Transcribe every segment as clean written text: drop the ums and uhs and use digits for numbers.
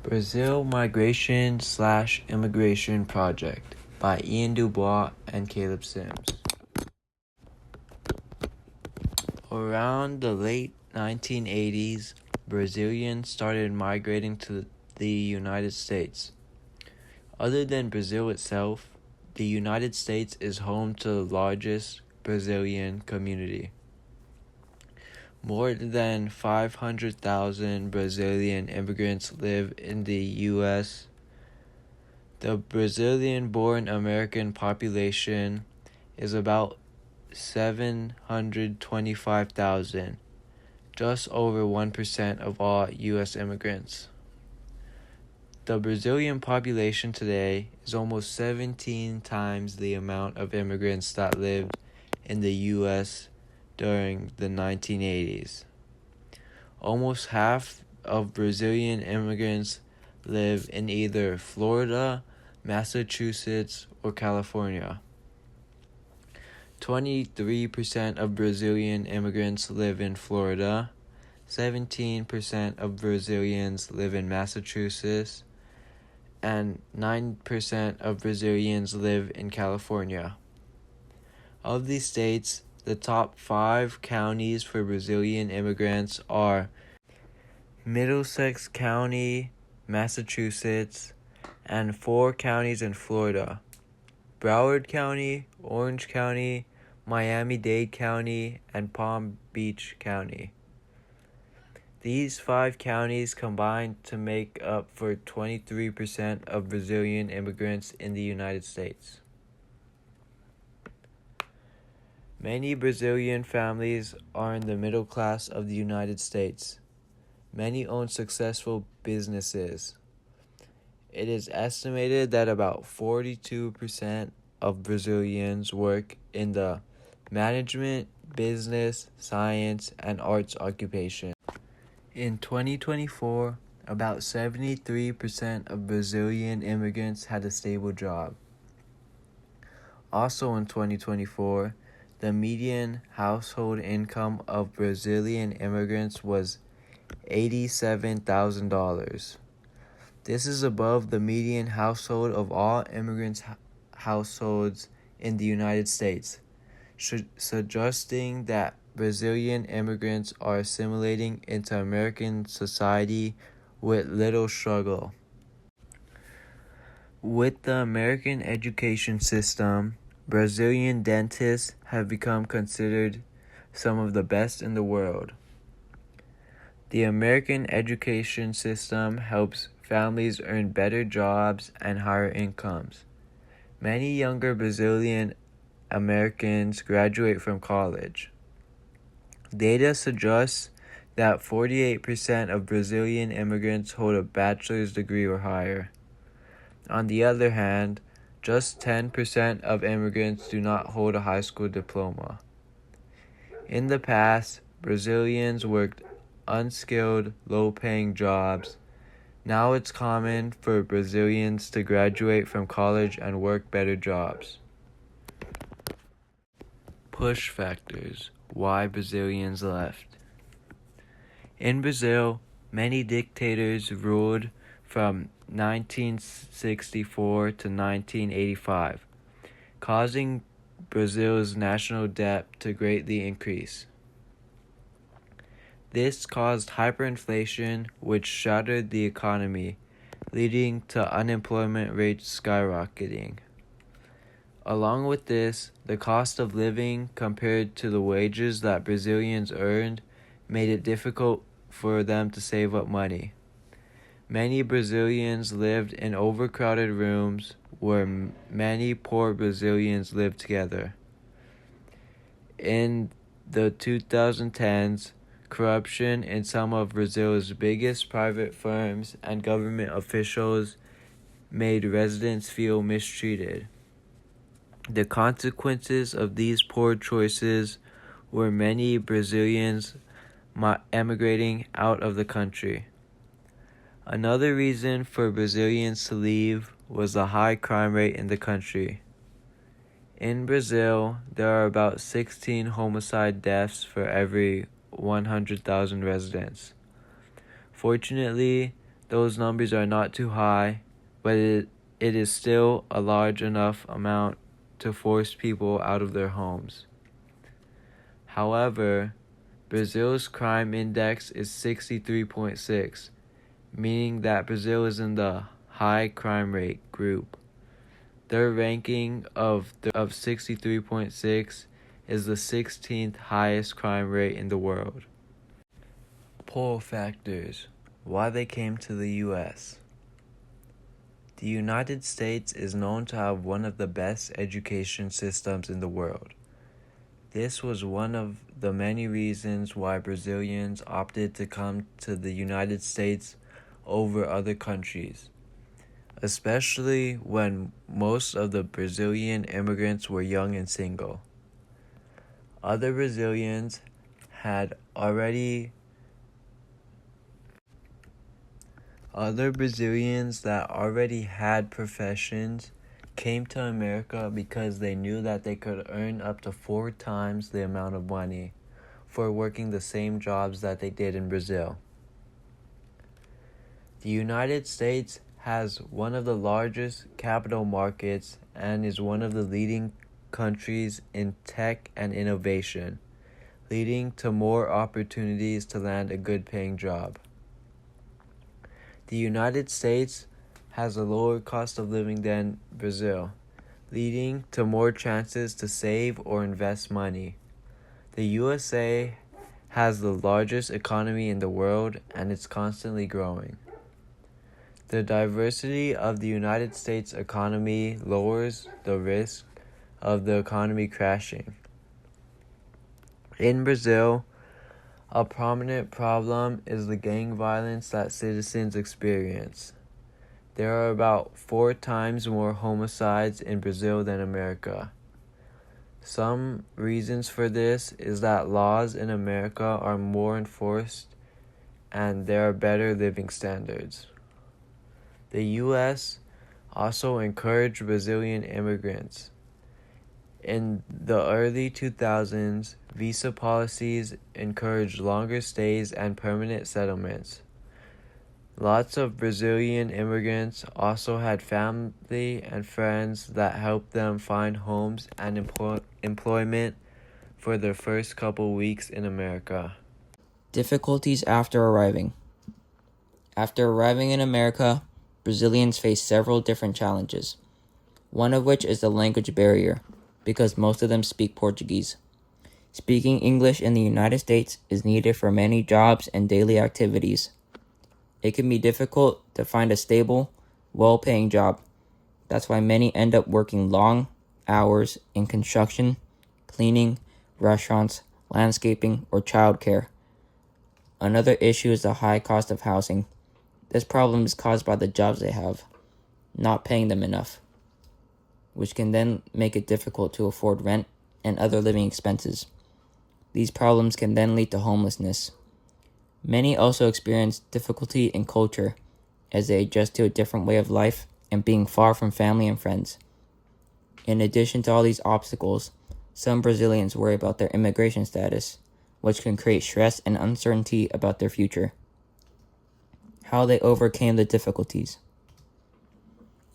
Brazil Migration/Immigration Project by Ian Dubois and Caleb Sims. Around the late 1980s, Brazilians started migrating to the United States. Other than Brazil itself, the United States is home to the largest Brazilian community. More than 500,000 Brazilian immigrants live in the U.S. The Brazilian-born American population is about 725,000, just over 1% of all U.S. immigrants. The Brazilian population today is almost 17 times the amount of immigrants that lived in the U.S. during the 1980s. Almost half of Brazilian immigrants live in either Florida, Massachusetts, or California. 23% of Brazilian immigrants live in Florida, 17% of Brazilians live in Massachusetts, and 9% of Brazilians live in California. Of these states, the top 5 counties for Brazilian immigrants are Middlesex County, Massachusetts, and 4 counties in Florida: Broward County, Orange County, Miami-Dade County, and Palm Beach County. These 5 counties combine to make up for 23% of Brazilian immigrants in the United States. Many Brazilian families are in the middle class of the United States. Many own successful businesses. It is estimated that about 42% of Brazilians work in the management, business, science, and arts occupation. In 2024, about 73% of Brazilian immigrants had a stable job. Also in 2024, the median household income of Brazilian immigrants was $87,000. This is above the median household of all immigrants' households in the United States, suggesting that Brazilian immigrants are assimilating into American society with little struggle. With the American education system, Brazilian dentists have become considered some of the best in the world. The American education system helps families earn better jobs and higher incomes. Many younger Brazilian Americans graduate from college. Data suggests that 48% of Brazilian immigrants hold a bachelor's degree or higher. On the other hand, just 10% of immigrants do not hold a high school diploma. In the past, Brazilians worked unskilled, low-paying jobs. Now it's common for Brazilians to graduate from college and work better jobs. Push factors: why Brazilians left. In Brazil, many dictators ruled from 1964 to 1985, causing Brazil's national debt to greatly increase. This caused hyperinflation, which shattered the economy, leading to unemployment rates skyrocketing. Along with this, the cost of living compared to the wages that Brazilians earned made it difficult for them to save up money. Many Brazilians lived in overcrowded rooms where many poor Brazilians lived together. In the 2010s, corruption in some of Brazil's biggest private firms and government officials made residents feel mistreated. The consequences of these poor choices were many Brazilians emigrating out of the country. Another reason for Brazilians to leave was the high crime rate in the country. In Brazil, there are about 16 homicide deaths for every 100,000 residents. Fortunately, those numbers are not too high, but it is still a large enough amount to force people out of their homes. However, Brazil's crime index is 63.6, meaning that Brazil is in the high crime rate group. Their ranking of 63.6 is the 16th highest crime rate in the world. Pull factors: why they came to the U.S. The United States is known to have one of the best education systems in the world. This was one of the many reasons why Brazilians opted to come to the United States over other countries, especially when most of the Brazilian immigrants were young and single. Other Brazilians that already had professions came to America because they knew that they could earn up to 4 times the amount of money for working the same jobs that they did in Brazil. The United States has one of the largest capital markets and is one of the leading countries in tech and innovation, leading to more opportunities to land a good-paying job. The United States has a lower cost of living than Brazil, leading to more chances to save or invest money. The USA has the largest economy in the world and it's constantly growing. The diversity of the United States economy lowers the risk of the economy crashing. In Brazil, a prominent problem is the gang violence that citizens experience. There are about 4 times more homicides in Brazil than America. Some reasons for this is that laws in America are more enforced and there are better living standards. The U.S. also encouraged Brazilian immigrants. In the early 2000s, visa policies encouraged longer stays and permanent settlements. Lots of Brazilian immigrants also had family and friends that helped them find homes and employment for their first couple weeks in America. Difficulties after arriving. After arriving in America, Brazilians face several different challenges, one of which is the language barrier, because most of them speak Portuguese. Speaking English in the United States is needed for many jobs and daily activities. It can be difficult to find a stable, well-paying job. That's why many end up working long hours in construction, cleaning, restaurants, landscaping, or childcare. Another issue is the high cost of housing. This problem is caused by the jobs they have, not paying them enough, which can then make it difficult to afford rent and other living expenses. These problems can then lead to homelessness. Many also experience difficulty in culture as they adjust to a different way of life and being far from family and friends. In addition to all these obstacles, some Brazilians worry about their immigration status, which can create stress and uncertainty about their future. How they overcame the difficulties.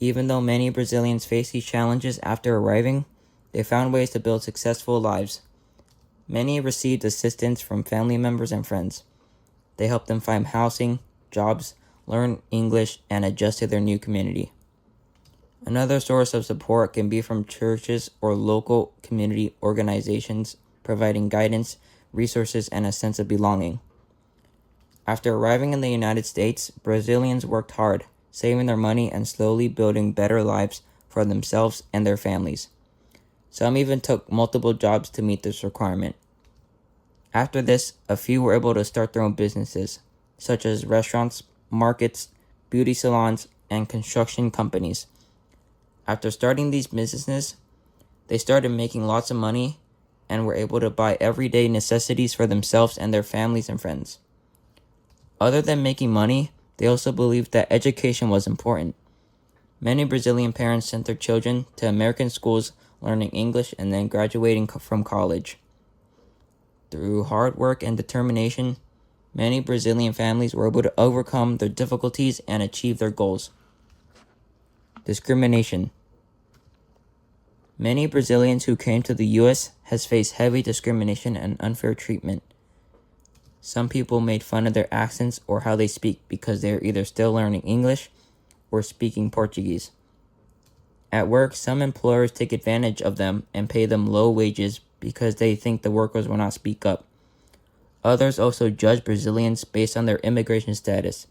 Even though many Brazilians face these challenges after arriving, they found ways to build successful lives. Many received assistance from family members and friends. They helped them find housing, jobs, learn English, and adjust to their new community. Another source of support can be from churches or local community organizations, providing guidance, resources, and a sense of belonging. After arriving in the United States, Brazilians worked hard, saving their money and slowly building better lives for themselves and their families. Some even took multiple jobs to meet this requirement. After this, a few were able to start their own businesses, such as restaurants, markets, beauty salons, and construction companies. After starting these businesses, they started making lots of money and were able to buy everyday necessities for themselves and their families and friends. Other than making money, they also believed that education was important. Many Brazilian parents sent their children to American schools learning English and then graduating from college. Through hard work and determination, Many Brazilian families were able to overcome their difficulties and achieve their goals. Discrimination. Many Brazilians who came to the U.S. has faced heavy discrimination and unfair treatment. Some people made fun of their accents or how they speak because they are either still learning English or speaking Portuguese. At work, some employers take advantage of them and pay them low wages because they think the workers will not speak up. Others also judge Brazilians based on their immigration status.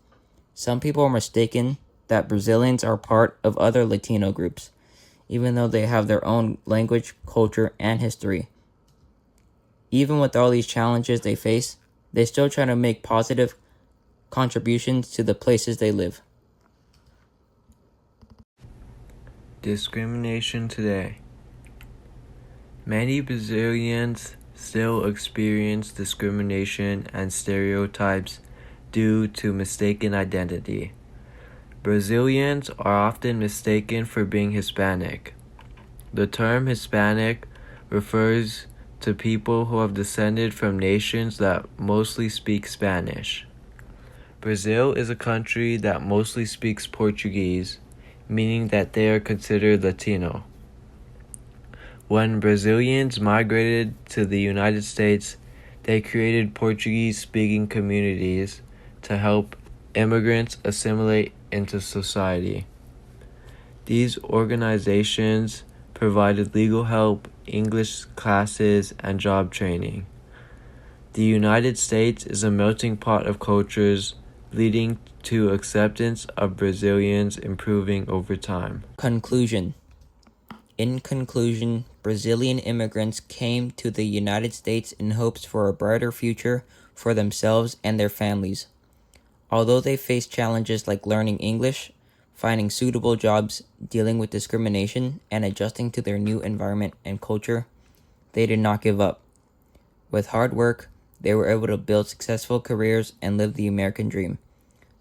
Some people are mistaken that Brazilians are part of other Latino groups, even though they have their own language, culture, and history. Even with all these challenges they face, they still try to make positive contributions to the places they live. Discrimination today. Many Brazilians still experience discrimination and stereotypes due to mistaken identity. Brazilians are often mistaken for being Hispanic. The term Hispanic refers to people who have descended from nations that mostly speak Spanish. Brazil is a country that mostly speaks Portuguese, meaning that they are considered Latino. When Brazilians migrated to the United States, they created Portuguese-speaking communities to help immigrants assimilate into society. These organizations provided legal help, English classes, and job training. The United States is a melting pot of cultures, leading to acceptance of Brazilians improving over time. Conclusion. In conclusion, Brazilian immigrants came to the United States in hopes for a brighter future for themselves and their families. Although they faced challenges like learning English, finding suitable jobs, dealing with discrimination, and adjusting to their new environment and culture, they did not give up. With hard work, they were able to build successful careers and live the American dream.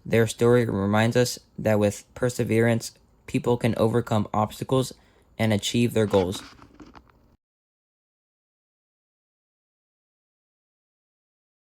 Their story reminds us that with perseverance, people can overcome obstacles and achieve their goals.